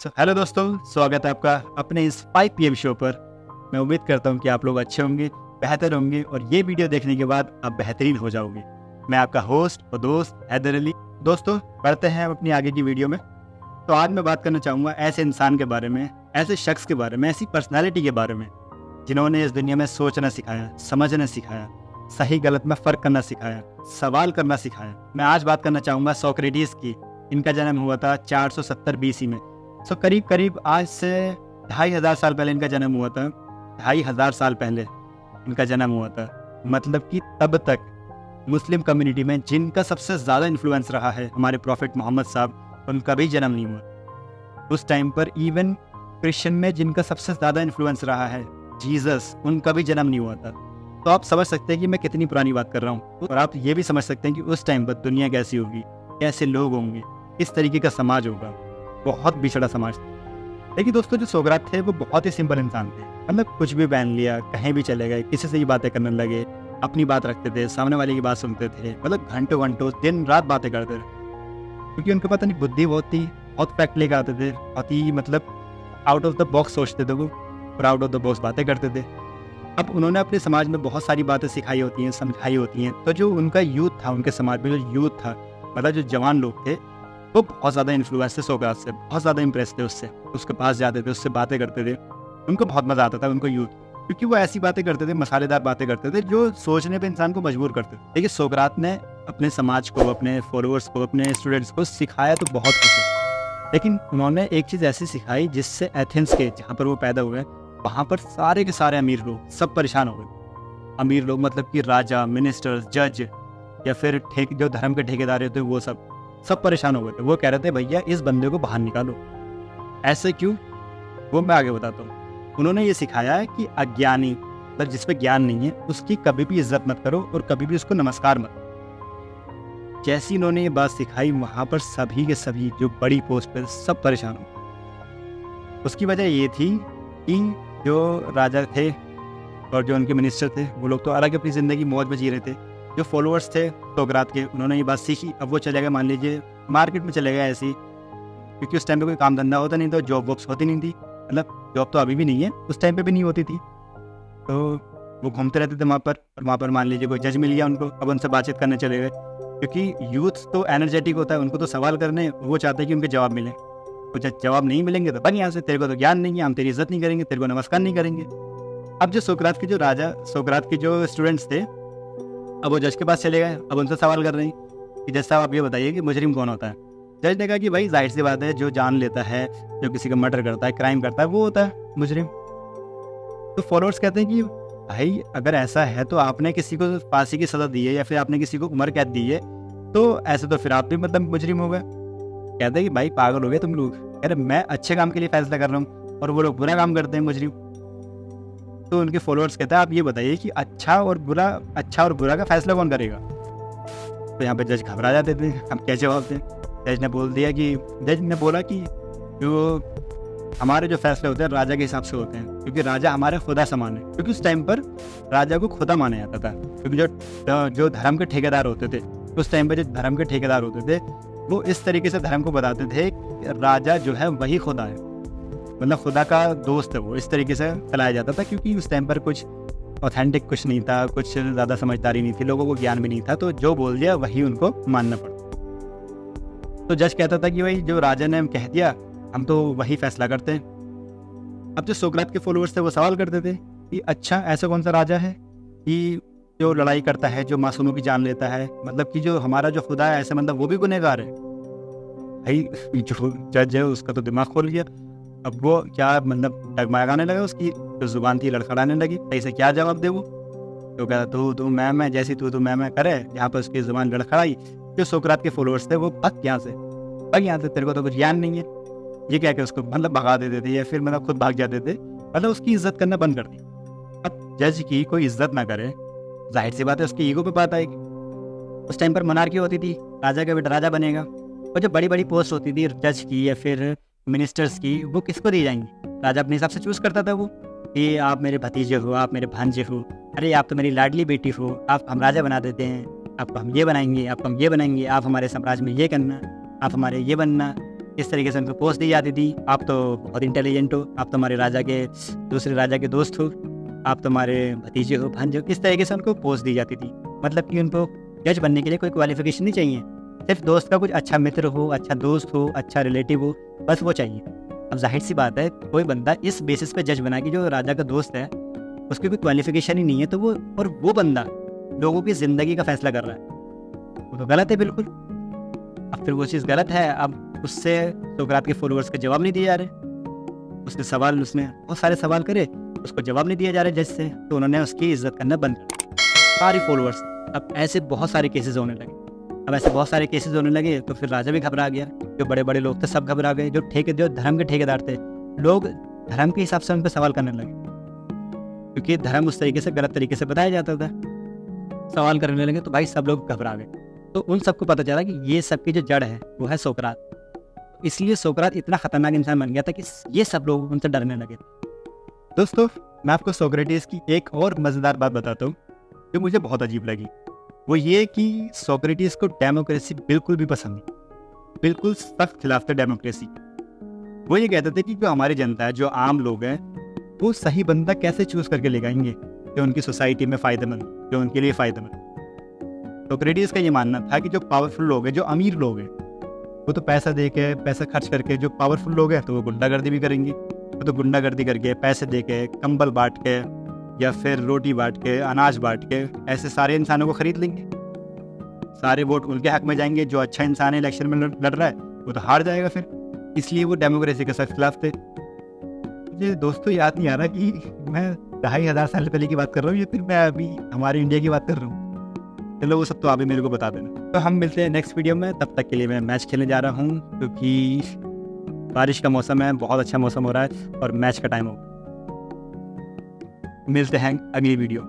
Hello दोस्तों, स्वागत है आपका अपने इस 5 PM शो पर। मैं उम्मीद करता हूँ कि आप लोग अच्छे होंगे, बेहतर होंगे और ये वीडियो देखने के बाद आप बेहतरीन हो जाओगे। मैं आपका होस्ट और दोस्त हैदर अली। दोस्तों, बढ़ते हैं अपनी आगे की वीडियो में। तो आज मैं बात करना चाहूँगा ऐसे इंसान के बारे में, ऐसे शख्स के बारे में, ऐसी पर्सनैलिटी के बारे में जिन्होंने इस दुनिया में सोचना सिखाया, समझना सिखाया, सही गलत में फ़र्क करना सिखाया, सवाल करना सिखाया। मैं आज बात करना चाहूँगा सोक्रेटिस की। इनका जन्म हुआ था 470 BC में। करीब करीब आज से 2500 साल पहले इनका जन्म हुआ था। 2500 साल पहले इनका जन्म हुआ था। मतलब कि तब तक मुस्लिम कम्युनिटी में जिनका सबसे ज़्यादा इन्फ्लुएंस रहा है हमारे प्रॉफिट मोहम्मद साहब, उनका भी जन्म नहीं हुआ। उस टाइम पर इवन क्रिश्चियन में जिनका सबसे ज़्यादा इन्फ्लुएंस रहा है जीसस, उनका भी जन्म नहीं हुआ था। तो आप समझ सकते हैं कि मैं कितनी पुरानी बात कर रहा हूँ। और आप ये भी समझ सकते हैं कि उस टाइम पर दुनिया कैसी होगी, कैसे लोग होंगे, किस तरीके का समाज होगा। बहुत बिछड़ा समाज था। लेकिन दोस्तों, जो सोक्रात थे वो बहुत ही सिंपल इंसान थे। मतलब कुछ भी पहन लिया, कहीं भी चले गए, किसी से ही बातें करने लगे, अपनी बात रखते थे, सामने वाले की बात सुनते थे। मतलब घंटों घंटों दिन रात बातें करते थे, क्योंकि उनको पता नहीं बुद्धि बहुत थी, बहुत फैक्ट लेकर आते थे, बहुत ही मतलब आउट ऑफ द बॉक्स सोचते थे वो और आउट ऑफ द बॉक्स बातें करते थे। अब उन्होंने अपने समाज में बहुत सारी बातें सिखाई होती हैं, समझाई होती हैं। तो जो उनका यूथ था, उनके समाज में जो यूथ था, मतलब जो जवान लोग थे, वो बहुत ज़्यादा इन्फ्लुएंस थे सोक्रात से, बहुत ज़्यादा इंप्रेस थे उससे। उसके पास जाते थे, उससे बातें करते थे। उनको बहुत मज़ा आता था, उनको यूथ, क्योंकि वो ऐसी बातें करते थे, मसालेदार बातें करते थे जो सोचने पे इंसान को मजबूर करते थे। देखिए, सोक्रात ने अपने समाज को, अपने फॉलोअर्स को, अपने स्टूडेंट्स को सिखाया तो बहुत कुछ है, लेकिन उन्होंने एक चीज़ ऐसी सिखाई जिससे एथेंस के, जहाँ पर वो पैदा हुए, वहाँ पर सारे के सारे अमीर लोग सब परेशान हो गए। अमीर लोग मतलब कि राजा, मिनिस्टर्स, जज या फिर जो धर्म के ठेकेदार होते, वो सब परेशान हो गए थे। वो कह रहे थे, भैया इस बंदे को बाहर निकालो। ऐसे क्यों, वो मैं आगे बताता हूँ। उन्होंने ये सिखाया है कि अज्ञानी, मतलब जिस पे ज्ञान नहीं है, उसकी कभी भी इज्जत मत करो और कभी भी उसको नमस्कार मत करो। जैसी इन्होंने ये बात सिखाई, वहाँ पर सभी के सभी जो बड़ी पोस्ट पर सब परेशान हो। उसकी वजह ये थी कि जो राजा थे और जो उनके मिनिस्टर थे, वो लोग तो अलग अपनी ज़िंदगी मौज में जी रहे थे। जो फॉलोअर्स थे सोक्रात के, उन्होंने ये बात सीखी। अब वो चले गए, मान लीजिए मार्केट में चले गए ऐसे ही, क्योंकि उस टाइम पे कोई काम धंधा होता नहीं था, जॉब वॉब्स होती नहीं थी। मतलब जॉब तो अभी भी नहीं है, उस टाइम पे भी नहीं होती थी। तो वो घूमते रहते थे वहाँ पर, और वहाँ पर मान लीजिए कोई जज मिल गया उनको, अब उनसे बातचीत करने चले गए। क्योंकि यूथ तो एनर्जेटिक होता है, उनको तो सवाल करने, वो चाहते हैं कि उनके जवाब मिले। तो जब जवाब नहीं मिलेंगे तो बन यहाँ से, तेरे को तो ज्ञान नहीं है, हम तेरी इज्जत नहीं करेंगे, तेरे को नमस्कार नहीं करेंगे। अब जो सोक्रात के जो स्टूडेंट्स थे, अब वो जज के पास चले गए। अब उनसे सवाल कर रहे हैं कि जज साहब, आप ये बताइए कि मुजरिम कौन होता है। जज ने कहा कि भाई जाहिर सी बात है, जो जान लेता है, जो किसी का मर्डर करता है, क्राइम करता है, वो होता है मुजरिम। तो फॉलोअर्स कहते हैं कि भाई अगर ऐसा है तो आपने किसी को फांसी की सज़ा दी है या फिर आपने किसी को उम्र कैद दी है, तो ऐसे तो फिर आप भी मतलब मुजरिम हो गए। कहते हैं कि भाई पागल हो गए तुम लोग, अरे मैं अच्छे काम के लिए फैसला कर रहा हूँ और वो लोग बुरा काम करते हैं, मुजरिम। तो उनके फॉलोअर्स कहते हैं, आप ये बताइए कि अच्छा और बुरा का फैसला कौन करेगा। तो यहाँ पे जज घबरा जाते थे, हम क्या जवाब दें। जज ने बोला कि जो हमारे जो फैसले होते हैं राजा के हिसाब से होते हैं, क्योंकि राजा हमारे खुदा समान है। क्योंकि उस टाइम पर राजा को खुदा माना जाता था, क्योंकि जो धर्म के ठेकेदार होते थे, उस टाइम पर जो धर्म के ठेकेदार होते थे, वो इस तरीके से धर्म को बताते थे कि राजा जो है वही खुदा है, मतलब खुदा का दोस्त है वो। इस तरीके से फैलाया जाता था, क्योंकि उस टाइम पर कुछ ऑथेंटिक कुछ नहीं था, कुछ ज़्यादा समझदारी नहीं थी, लोगों को ज्ञान भी नहीं था, तो जो बोल दिया वही उनको मानना पड़ा। तो जज कहता था कि भाई जो राजा ने कह दिया, हम तो वही फैसला करते हैं। अब जो सोक्रात के फॉलोअर्स थे वो सवाल करते थे कि अच्छा ऐसा कौन सा राजा है कि जो लड़ाई करता है, जो मासूमों की जान लेता है, मतलब कि जो हमारा जो खुदा है, ऐसे मतलब वो भी गुनहगार है। भाई जो जज है उसका तो दिमाग खोल गया। अब वो क्या मतलब डगमगाने लगा, उसकी जो जुबान थी लड़खड़ाने लगी, सही से क्या जवाब दे वो। तो कहता तू मैं जैसी तू मैं करे। यहाँ पर उसकी जुबान लड़खड़ाई। जो सोक्रात के फॉलोअर्स थे वो भाग यहाँ से, तेरे को तो कुछ ज्ञान नहीं है, ये कह के उसको मतलब भगा देते थे, या फिर मतलब खुद भाग जाते थे, मतलब उसकी इज्जत करना बंद कर दी। अब जज की कोई इज्जत ना करे, जाहिर सी बात है उसकी ईगो पे बात आएगी। उस टाइम पर मोनार्की होती थी, राजा का बेटा राजा बनेगा, और जो बड़ी बड़ी पोस्ट होती थी जज की या फिर मिनिस्टर्स की, वो किसको दी जाएंगी। राजा अपने हिसाब से चूज़ करता था वो, कि आप मेरे भतीजे हो, आप मेरे भांजे हो, अरे आप तो मेरी लाडली बेटी हो, आप हम राजा बना देते हैं, आपको हम ये बनाएंगे, आपको हम ये बनाएंगे, आप हमारे साम्राज्य में ये करना, आप हमारे ये बनना। इस तरीके से उनको पोस्ट दी जाती थी, आप तो बहुत इंटेलिजेंट हो, आप तो हमारे राजा के दूसरे राजा के दोस्त हो, आप तो हमारे भतीजे हो, भांजे हो। इस तरीके से उनको पोस्ट दी जाती थी। मतलब कि उनको जज बनने के लिए कोई क्वालिफिकेशन नहीं चाहिए, सिर्फ दोस्त का कुछ अच्छा मित्र हो, अच्छा दोस्त हो, अच्छा रिलेटिव हो, बस वो चाहिए। अब जाहिर सी बात है, कोई बंदा इस बेसिस पे जज बना कि जो राजा का दोस्त है उसकी कोई क्वालिफिकेशन ही नहीं है, तो वो बंदा लोगों की ज़िंदगी का फैसला कर रहा है, वो तो गलत है बिल्कुल। अब फिर वो चीज़ गलत है, अब उससे सोक्रात के फॉलोअर्स के जवाब नहीं दिए जा रहे। उसने बहुत सारे सवाल करे, उसको जवाब नहीं दिया जा रहा जज से, तो उन्होंने उसकी इज्जत करना बंद कर दिया, सारे फॉलोअर्स। अब ऐसे बहुत सारे केसेस होने लगे। अब ऐसे बहुत सारे केसेस होने लगे तो फिर राजा भी घबरा गया, जो बड़े बड़े लोग थे सब घबरा गए, जो धर्म के ठेकेदार थे, लोग धर्म के हिसाब से उन पर सवाल करने लगे, क्योंकि धर्म उस तरीके से गलत तरीके से बताया जाता था। सवाल करने लगे तो भाई सब लोग घबरा गए। तो उन सबको पता चला कि ये सब की जो जड़ है वो है सोक्रात। इसलिए सोक्रात इतना खतरनाक इंसान बन गया था कि ये सब लोग उनसे डरने लगे। दोस्तों, मैं आपको सोक्रेटिस की एक और मज़ेदार बात बताता हूँ जो मुझे बहुत अजीब लगी। वो ये कि सोक्रेटिस को डेमोक्रेसी बिल्कुल भी पसंद नहीं, बिल्कुल सख्त खिलाफ थे डेमोक्रेसी। वो ये कहते थे कि जो हमारी जनता है, जो आम लोग हैं, वो सही बंदा कैसे चूज करके ले आएंगे जो उनकी सोसाइटी में फ़ायदेमंद, जो उनके लिए फ़ायदेमंद। सोक्रेटिस का ये मानना था कि जो पावरफुल लोग हैं, जो अमीर लोग हैं, वो तो पैसा दे के, पैसा खर्च करके, जो पावरफुल लोग हैं तो वो गुंडागर्दी भी करेंगे। वो तो गुंडागर्दी करके, पैसे दे के, कंबल बांट के, या फिर रोटी बांट के, अनाज बांट के, ऐसे सारे इंसानों को खरीद लेंगे। सारे वोट उनके हक में जाएंगे। जो अच्छा इंसान है इलेक्शन में लड़ रहा है वो तो हार जाएगा फिर। इसलिए वो डेमोक्रेसी के सख्त खिलाफ थे। मुझे दोस्तों याद नहीं आ रहा कि मैं 2500 साल पहले की बात कर रहा हूँ या फिर मैं अभी हमारे इंडिया की बात कर रहा हूँ। चलो वो सब तो आप ही मेरे को बता देना। तो हम मिलते हैं नेक्स्ट वीडियो में। तब तक के लिए मैं मैच खेलने जा रहा हूँ, क्योंकि बारिश का मौसम है, बहुत अच्छा मौसम हो रहा है और मैच का टाइम होगा। मिलते हैं अगली वीडियो।